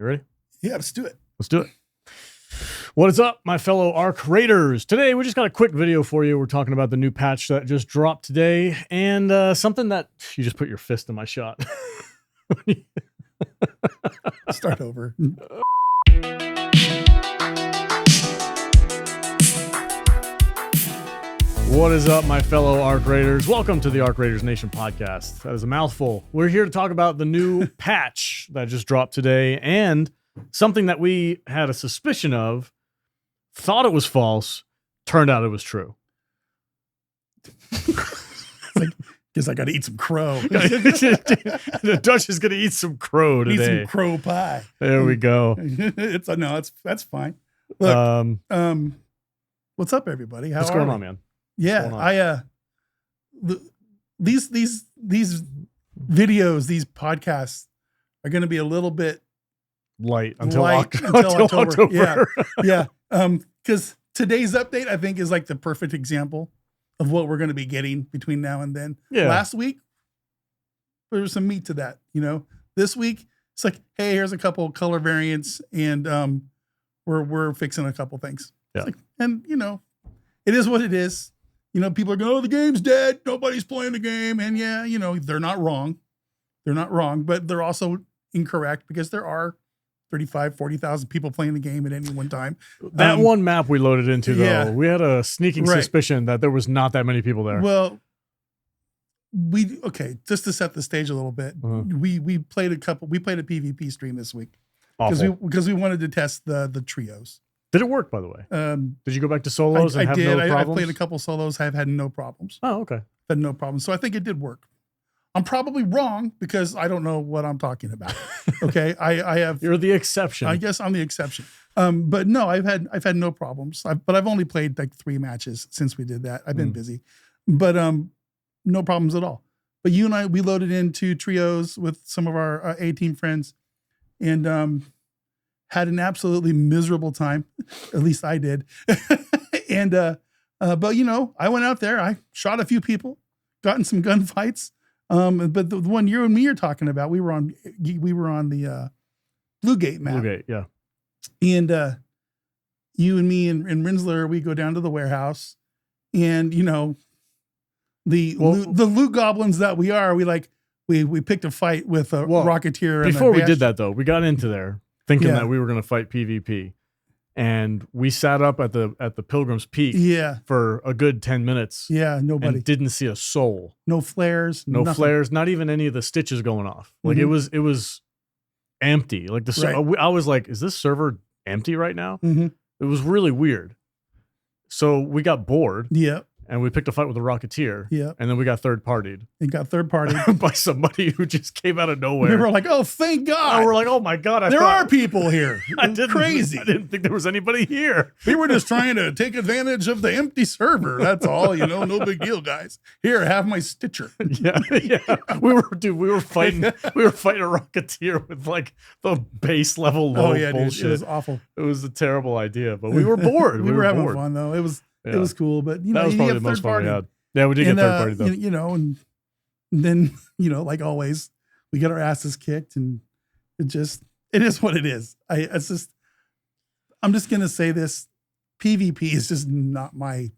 You ready? Yeah, let's do it. Let's do it. What is up, my fellow Arc Raiders? Today, we just got a quick video for you. We're talking about the new patch that just dropped today and something that you just put your fist in my shot. Start over. What is up, my fellow Arc Raiders? Welcome to the ARCRaidersNation podcast. That is a mouthful. We're here to talk about the new patch that just dropped today and something that we had a suspicion of, thought it was false, turned out it was true. Guess I got to eat some crow. The Dutch is going to eat some crow today. Eat some crow pie. There we go. That's fine. Look, what's up, everybody? What's going on, man? Yeah, these videos, these podcasts are going to be a little bit light until October. October. Yeah. Because today's update, I think, is like the perfect example of what we're going to be getting between now and then. Yeah. Last week, there was some meat to that. This week it's like, hey, here's a couple of color variants, and we're fixing a couple things. Yeah. And it is what it is. People are going, oh, the game's dead. Nobody's playing the game. And yeah, they're not wrong. They're not wrong, but they're also incorrect because there are 35, 40,000 people playing the game at any one time. That one map we loaded into, though, yeah. we had a sneaking suspicion that there was not that many people there. Well, just to set the stage a little bit, we played a PvP stream this week because we wanted to test the trios. Did it work, by the way? Did you go back to solos and have no problems? I played a couple solos. I've had no problems. Oh, okay. Had no problems. So I think it did work. I'm probably wrong because I don't know what I'm talking about. Okay. I have. You're the exception. I guess I'm the exception. But no, I've had no problems. But I've only played like 3 matches since we did that. I've been busy, but no problems at all. But you and I, we loaded into trios with some of our A-team friends, and had an absolutely miserable time. At least I did. And but I went out there. I shot a few people, got in some gunfights. But the one you and me are talking about, we were on the Blue Gate map. Blue Gate, yeah. And you and me and Rinsler, we go down to the warehouse, and the loot goblins that we are, we picked a fight with a Rocketeer. Before we did that, though, we got into there thinking that we were going to fight PvP, and we sat up at the Pilgrim's Peak for a good 10 minutes. Yeah, nobody. And didn't see a soul. No flares. No nothing. Flares. Not even any of the stitches going off. Like it was empty. Like I was like, is this server empty right now? Mm-hmm. It was really weird. So we got bored. Yeah. And we picked a fight with a Rocketeer. Yeah. And then we got third-partied. It got third-partied. By somebody who just came out of nowhere. We were like, oh, thank God. And we're like, oh my God. There are people here. Crazy. I didn't think there was anybody here. We were just trying to take advantage of the empty server. That's all, no big deal, guys. Here, have my Stitcher. Yeah. We were fighting a Rocketeer with like the base level low bullshit. Dude, it was awful. It was a terrible idea, but we were bored. we were having fun though. It was cool, but that was probably the most fun we had. Yeah, we did get third party though. And then like always, we get our asses kicked, and it is what it is. I'm just gonna say this: PvP is just not my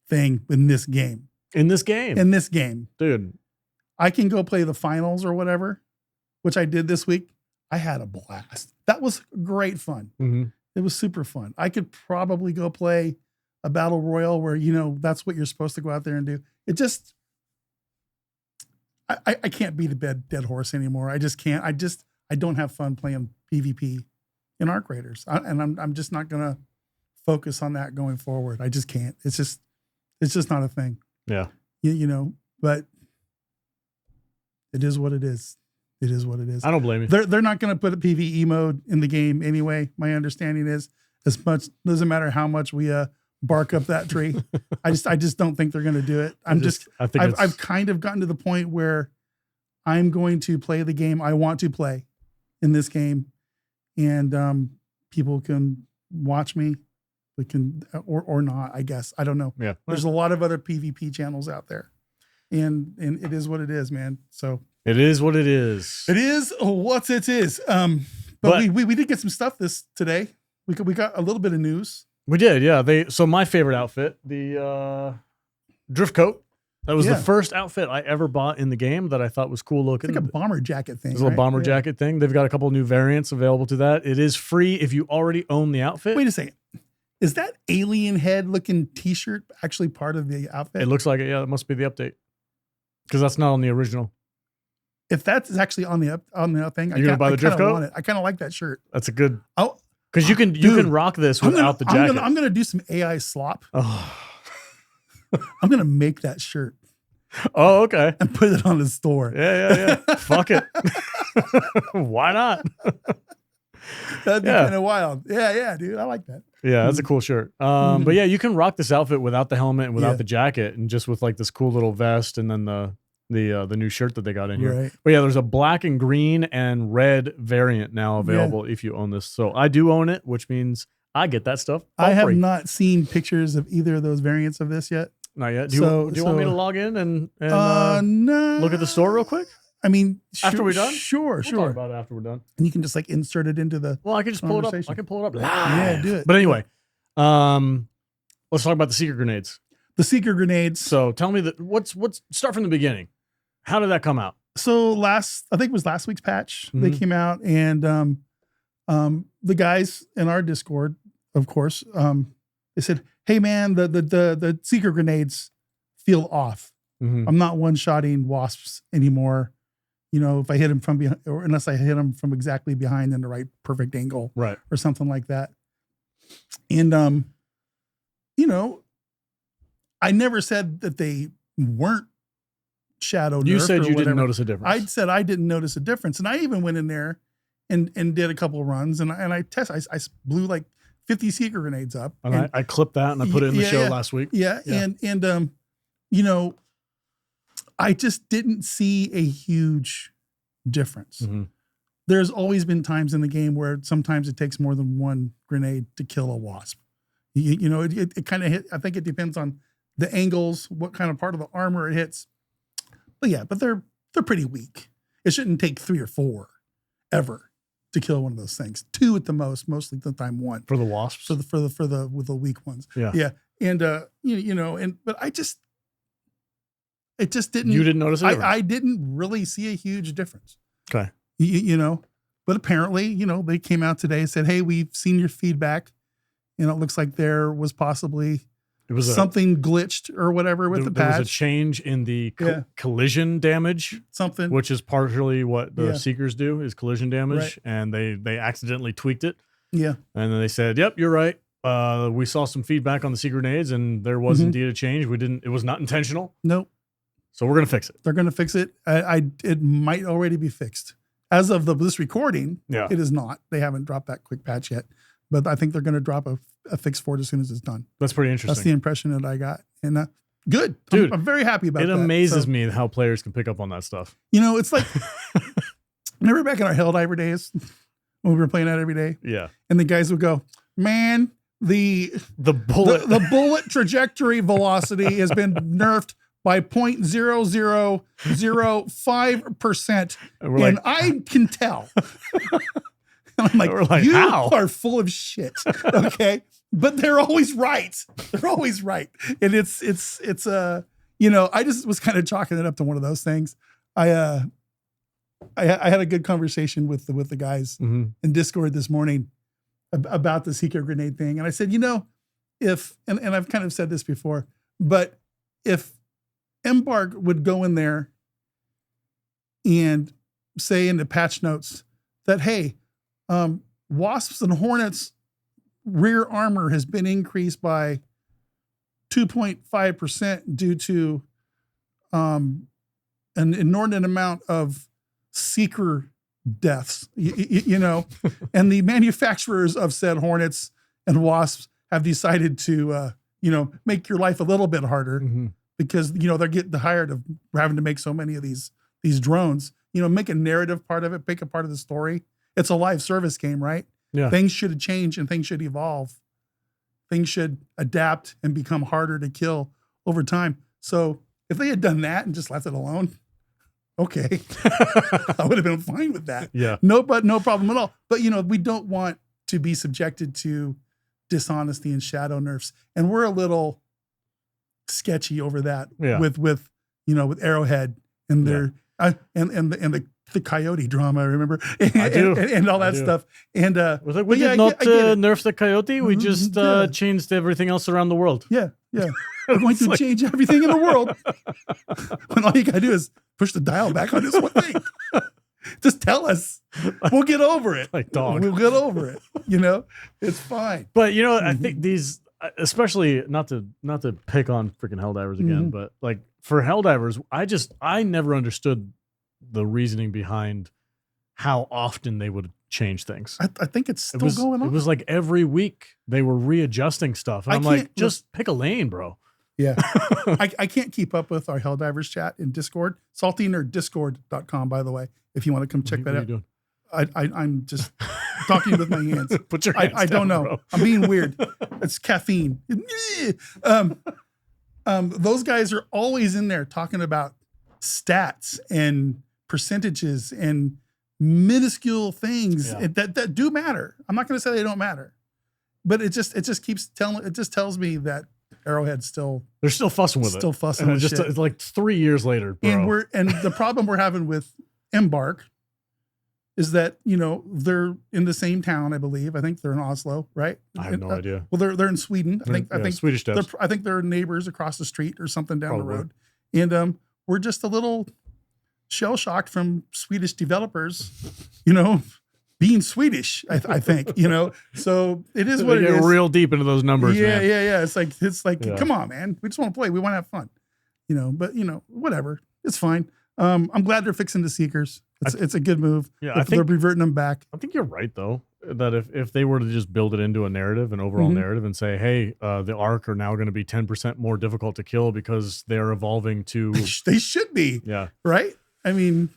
thing in this game. In this game, dude, I can go play the finals or whatever, which I did this week. I had a blast. That was great fun. Mm-hmm. It was super fun. I could probably go play a battle royal where, that's what you're supposed to go out there and do. It just, I can't be the dead horse anymore. I just can't. I don't have fun playing PvP in ARCRaiders. And I'm just not going to focus on that going forward. I just can't. It's just not a thing. Yeah. But it is what it is. It is what it is. I don't blame you. They're not going to put a PvE mode in the game anyway. My understanding is doesn't matter how much we, bark up that tree. I just don't think they're going to do it. I've kind of gotten to the point where I'm going to play the game I want to play in this game, and people can watch me. We can or not. I guess I don't know. Yeah, there's a lot of other PvP channels out there, and it is what it is, man. So it is what it is. It is what it is. But we did get some stuff today. We got a little bit of news. We did, yeah. So my favorite outfit, the drift coat. That was the first outfit I ever bought in the game that I thought was cool looking. It's like a bomber jacket thing. It's a little bomber jacket thing. They've got a couple new variants available to that. It is free if you already own the outfit. Wait a second. Is that alien head looking t-shirt actually part of the outfit? It looks like it. Yeah, it must be the update. Because that's not on the original. If that's actually on the thing, you're gonna buy the drift coat? Want it. I kind of like that shirt. That's a good. Oh, because you can rock this without the jacket. I'm gonna do some AI slop. Oh. I'm gonna make that shirt. Oh, okay. And put it on the store. Yeah. Fuck it. Why not? That'd be kind of wild. Yeah, dude. I like that. Yeah, that's a cool shirt. But yeah, you can rock this outfit without the helmet and without the jacket, and just with like this cool little vest, and then the new shirt that they got in here. Right. But yeah, there's a black and green and red variant now available if you own this. So I do own it, which means I get that stuff. I have not seen pictures of either of those variants of this yet. Not yet. Do you want me to log in and no. Look at the store real quick? I mean, after we're done? Sure. We'll talk about it after we're done. And you can just like insert it into the I can just pull it up. I can pull it up live. Yeah, do it. But anyway, let's talk about the secret grenades. The secret grenades. So tell me what's start from the beginning. How did that come out? So I think it was last week's patch. They came out, and the guys in our Discord, of course, they said, "Hey man, the secret grenades feel off. I'm not one-shotting wasps anymore. You know, if I hit them from behind, or unless I hit them from exactly behind in the right perfect angle, right, or something like that." And you know, I never said that they weren't shadow nerfed. You said you whatever. Didn't notice a difference. I said I didn't notice a difference, and I even went in there and did a couple of runs, and I blew like 50 secret grenades up, and I clipped that and I put it in the show last week. Yeah. And you know, I just didn't see a huge difference. There's always been times in the game where sometimes it takes more than one grenade to kill a wasp. You know, it kind of hit. I think it depends on the angles, what kind of part of the armor it hits. But they're pretty weak. It shouldn't take 3 or 4 ever to kill one of those things. 2 at the most of the time 1 for the wasps. With the weak ones. Yeah. And but it just didn't. You didn't notice it. I didn't really see a huge difference. Okay. You know, but apparently, you know, they came out today and said, "Hey, we've seen your feedback. You know, it looks like there was possibly." It was something glitched or whatever with the patch. There was a change in the collision damage, which is partially what the Seekers do, is collision damage, and they accidentally tweaked it. Yeah, and then they said, "Yep, you're right. We saw some feedback on the secret grenades, and there was indeed a change. It was not intentional. Nope. So we're gonna fix it. They're gonna fix it. It might already be fixed as of this recording. Yeah, it is not. They haven't dropped that quick patch yet, but I think they're gonna drop a fix for it as soon as it's done. That's pretty interesting. That's the impression that I got. And good. Dude, I'm very happy about that. It amazes me how players can pick up on that stuff. You know, it's like, remember back in our Helldiver days when we were playing that every day? Yeah. And the guys would go, "Man, the bullet trajectory velocity has been nerfed by 0.0005%. And I can tell." And I'm like, you are full of shit. Okay. But they're always right. They're always right. And it's you know, I just was kind of chalking it up to one of those things. I had a good conversation with the guys in Discord this morning about the secret grenade thing. And I said, you know, and I've kind of said this before, but if Embark would go in there and say in the patch notes that, hey, wasps and hornets rear armor has been increased by 2.5% due to an inordinate amount of seeker deaths, you know, and the manufacturers of said hornets and wasps have decided to, you know, make your life a little bit harder because, you know, they're getting tired of having to make so many of these drones, you know, make a narrative part of it, make a part of the story. It's a live service game, right? Yeah. Things should change and things should evolve. Things should adapt and become harder to kill over time. So if they had done that and just left it alone, Okay. I would have been fine with that. Yeah. No problem at all. But, we don't want to be subjected to dishonesty and shadow nerfs. And we're a little sketchy over that with Arrowhead and their, and the coyote drama, remember? I do. And all that stuff. And, we did not nerf the coyote. We just changed everything else around the world. Yeah. Yeah. We're going to change everything in the worord. When all you got to do is push the dial back on this one thing. Just tell us. We'll get over it. Like dog. We'll get over it. It's fine. But I think these, especially not to pick on freaking Helldivers again, but like for Helldivers, I never understood the reasoning behind how often they would change things. I think it's still going on. It was like every week they were readjusting stuff. And I'm like, just pick a lane, bro. Yeah. I can't keep up with our Helldivers chat in Discord. saltynerdiscord.com, by the way, if you want to come check that out. I'm just talking with my hands. Put your hands I don't down, know. bro. I'm being weird. It's caffeine. Those guys are always in there talking about stats and percentages and minuscule things that do matter. I'm not going to say they don't matter, but it just tells me that Arrowhead's they're still fussing with it. Still fussing with shit. It's like 3 years later, bro. And the problem we're having with Embark is that, they're in the same town, I believe. I think they're in Oslo, right? I have no idea. Well, they're in Sweden. I think Swedish devs. I think they're neighbors across the street or something down the road. And we're just a little shell shocked from Swedish developers, being Swedish, I think, so it is what it is. Get real deep into those numbers. Yeah. Man. Yeah. It's like, come on, man. We just want to play. We want to have fun, but whatever. It's fine. I'm glad they're fixing the Seekers. It's a good move. Yeah. They're reverting them back. I think you're right though, that if they were to just build it into a narrative, an overall narrative and say, hey, the Arc are now going to be 10% more difficult to kill because they're evolving to. They should be. Yeah. Right. I mean,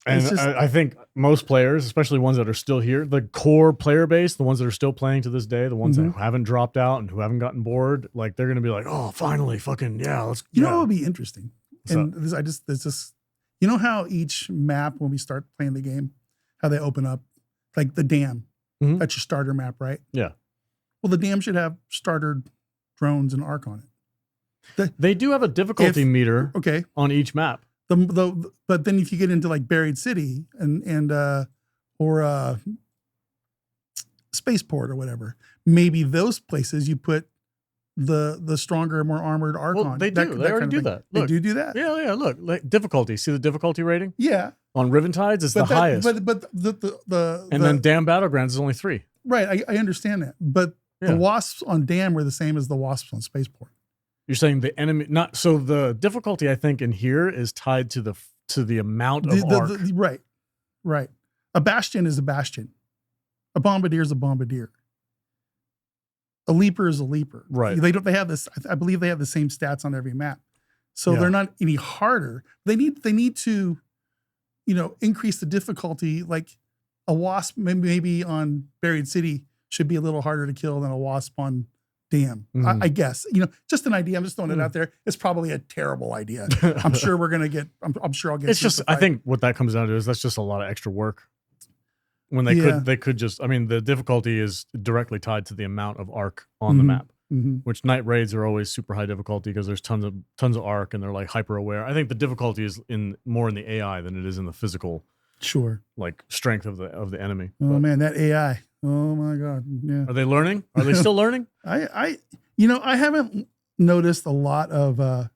and I think most players, especially ones that are still here, the core player base, the ones that are still playing to this day, the ones that haven't dropped out and who haven't gotten bored, like they're going to be like, oh, finally, fucking, let's. You know what would be interesting? You know how each map, when we start playing the game, how they open up, like the dam, that's your starter map, right? Yeah. Well, the dam should have starter drones and Arc on it. They do have a difficulty meter on each map. But then if you get into like Buried City or Spaceport or whatever, maybe those places you put the stronger, more armored Arc on. They do. They already do that. Look, they do that. Yeah. Look, like difficulty. See the difficulty rating? Yeah. On Riventides, it's the highest. But then Dam Battlegrounds is only 3. Right. I understand that. But the Wasps on Dam were the same as the Wasps on Spaceport. You're saying the enemy, not so the difficulty I think in here is tied to the amount of Arc. Right. A Bastion is a Bastion. A Bombardier is a Bombardier. A Leaper is a Leaper. Right. They have this. I believe they have the same stats on every map, so they're not any harder. They need to, increase the difficulty. Like a Wasp maybe on Buried City should be a little harder to kill than a Wasp on Dam. I guess, just an idea. I'm just throwing it out there. It's probably a terrible idea. I'm sure we're going to get, I'm sure I'll get. It's just, I think what that comes down to is that's just a lot of extra work. When they could just, the difficulty is directly tied to the amount of Arc on the map, which night raids are always super high difficulty because there's tons of Arc and they're like hyper aware. I think the difficulty is more in the AI than it is in the physical, like strength of the enemy. Oh man, that AI. Oh my God. Yeah. Are they learning? Are they still learning? I haven't noticed a lot of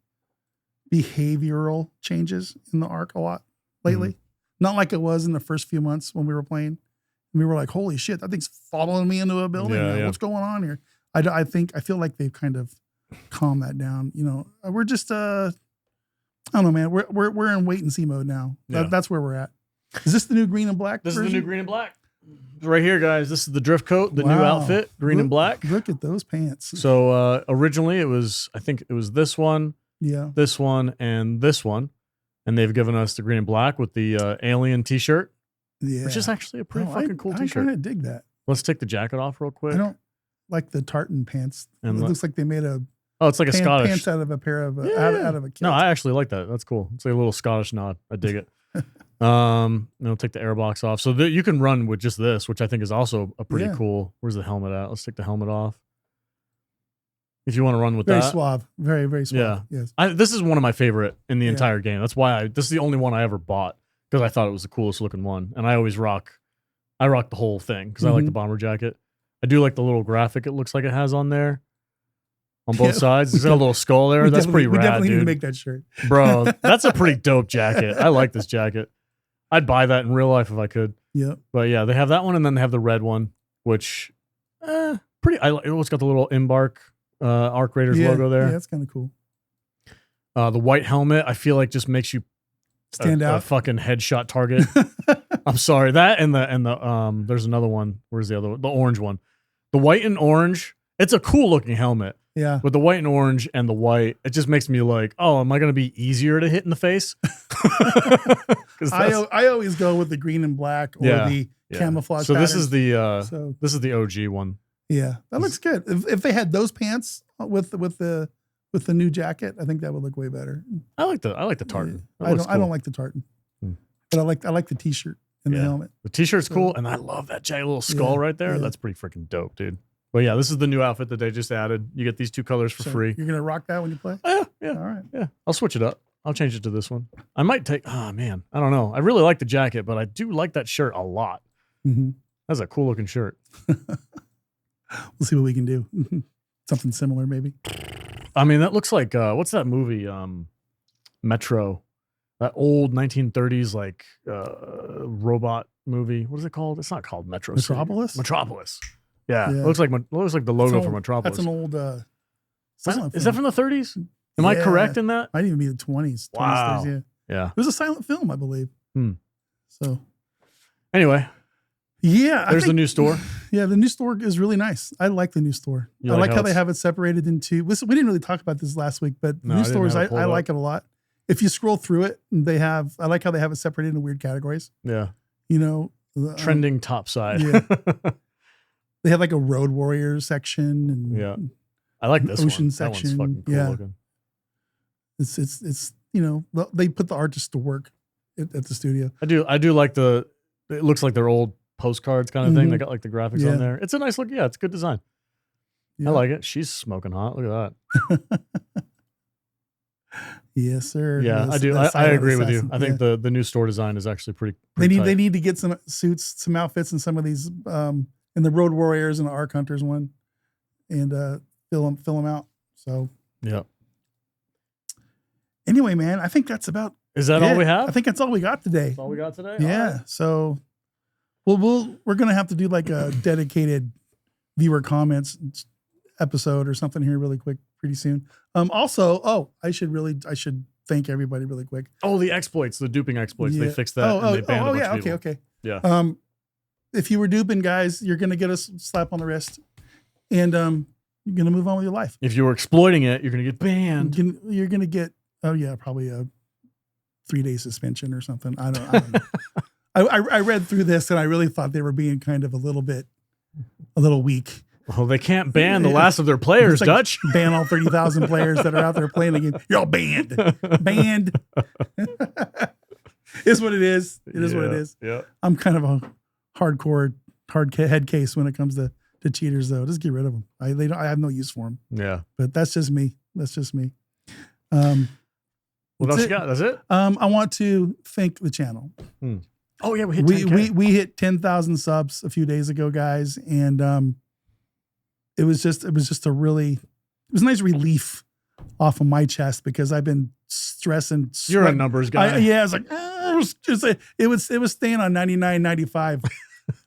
behavioral changes in the Arc a lot lately. Not like it was in the first few months when we were playing. We were like, holy shit, that thing's following me into a building. What's going on here? I feel like they've kind of calmed that down. We're just I don't know, man. We're in wait and see mode now. That's where we're at. Is this the new green and black? This is the new green and black. Right here, guys. This is the drift coat, the new outfit, green and black. Look at those pants. So originally I think it was this one, this one, and this one. And they've given us the green and black with the alien t-shirt, which is actually a pretty fucking cool t-shirt. I kind of dig that. Let's take the jacket off real quick. I don't like the tartan pants. It looks like they made it's like a Scottish pants out of a pair of out of a kit. No, I actually like that. That's cool. It's like a little Scottish nod. I dig it. It'll take the airbox off. So you can run with just this, which I think is also a pretty cool. Where's the helmet at? Let's take the helmet off. If you want to run with very that. Suave. Very, very suave. Yeah. Yes. This is one of my favorite in the entire game. That's why this is the only one I ever bought because I thought it was the coolest looking one. And I rock the whole thing because I like the bomber jacket. I do like the little graphic it looks like it has on there. On both sides. There's got a little skull there. That's pretty rad, We definitely dude. need to make that shirt. Bro, that's a pretty dope jacket. I like this jacket. I'd buy that in real life if I could. Yeah. But yeah, they have that one and then they have the red one, which it's got the little Embark ARCRaiders logo there. Yeah, that's kind of cool. The white helmet, I feel like just makes you stand out. A fucking headshot target. I'm sorry. That and the there's another one. Where's the other one? The orange one. The white and orange, it's a cool looking helmet. Yeah. With the white and orange and the white, it just makes me like, oh, am I going to be easier to hit in the face? I always go with the green and black or the camouflage. So patterns. This is the OG one. Yeah, that looks good. If they had those pants with the new jacket, I think that would look way better. I like the tartan. I don't like the tartan, but I like the t-shirt and the helmet. The t-shirt's cool, and I love that giant little skull right there. Yeah. That's pretty freaking dope, dude. But yeah, this is the new outfit that they just added. You get these two colors for free. You're gonna rock that when you play? Yeah. All right. Yeah, I'll switch it up. I'll change it to this one. I might take. Oh man, I don't know. I really like the jacket, but I do like that shirt a lot. Mm-hmm. That's a cool looking shirt. We'll see what we can do. Something similar, maybe. I mean, that looks like what's that movie? Metro, that old 1930s like robot movie. What is it called? It's not called Metro. Metropolis. City. Metropolis. Yeah, it looks like the logo for Metropolis. That's an old. Is that from the 30s? Am I correct in that? Might even be the 20s. Wow. 30s, yeah. It was a silent film, I believe. So. Anyway. Yeah. There's the new store. Yeah, the new store is really nice. I like the new store. I like how they have it separated into. We didn't really talk about this last week, but the new stores, I like it a lot. If you scroll through it, I like how they have it separated into weird categories. Yeah. You know. Trending top side. Yeah. They have like a Road Warriors section and I like this Ocean one. section. That one's fucking cool looking. It's they put the artists to work at the studio. I do like it looks like their old postcards kind of thing. They got like the graphics on there. It's a nice look. Yeah, it's good design. Yeah. I like it. She's smoking hot. Look at that. Yes, sir. Yeah, I do. I agree with you. I think the new store design is actually pretty they need to get some suits, some outfits in some of these in the Road Warriors and the Arc Hunters one, and fill them out. So yeah. Anyway, man, I think that's about. Is that all we have? I think that's all we got today. That's all we got today. Yeah. Right. So, we're gonna have to do like a dedicated viewer comments episode or something here really quick pretty soon. Also, I should thank everybody really quick. Oh, the exploits, the duping exploits. They fixed that. And they banned a bunch of people. Okay. Yeah. If you were duping, guys, you're gonna get a slap on the wrist, and you're gonna move on with your life. If you were exploiting it, you're gonna get banned. You're gonna get probably a 3-day suspension or something. I don't know. I read through this and I really thought they were being kind of a little weak. Well, they can't ban the last of their players, Dutch. Ban all 30,000 players that are out there playing the game. You're all banned. Banned. It's what it is. It is what it is. Yeah. I'm kind of a hardcore head case when it comes to cheaters, though. Just get rid of them. I have no use for them. Yeah. But that's just me. What else you got? That's it? I want to thank the channel. Oh yeah, we hit 10K. We hit 10,000 subs a few days ago, guys, and it was a nice relief off of my chest because I've been stressing. You're a numbers guy. I was like, it was staying on 99.95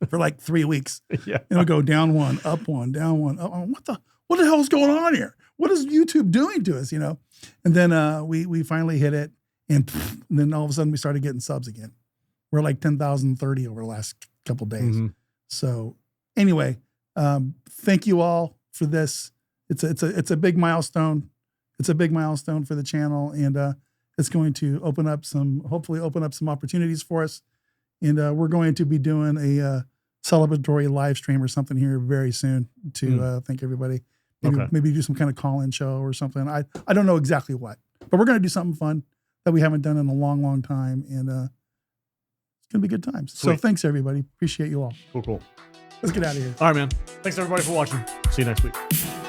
for like 3 weeks. Yeah, and it would go down one, up one, down one. What the hell is going on here? What is YouTube doing to us? And then we finally hit it, and then all of a sudden we started getting subs again. We're like 10,030 over the last couple days. Mm-hmm. So anyway, thank you all for this. It's a big milestone. It's a big milestone for the channel, and it's going to hopefully open up some opportunities for us. And we're going to be doing a celebratory live stream or something here very soon to thank everybody. Maybe do some kind of call-in show or something. I don't know exactly what, but we're going to do something fun that we haven't done in a long, long time. And gonna be good times. Sweet. So thanks everybody. Appreciate you all. Cool. Let's get out of here. All right, man. Thanks everybody for watching. See you next week.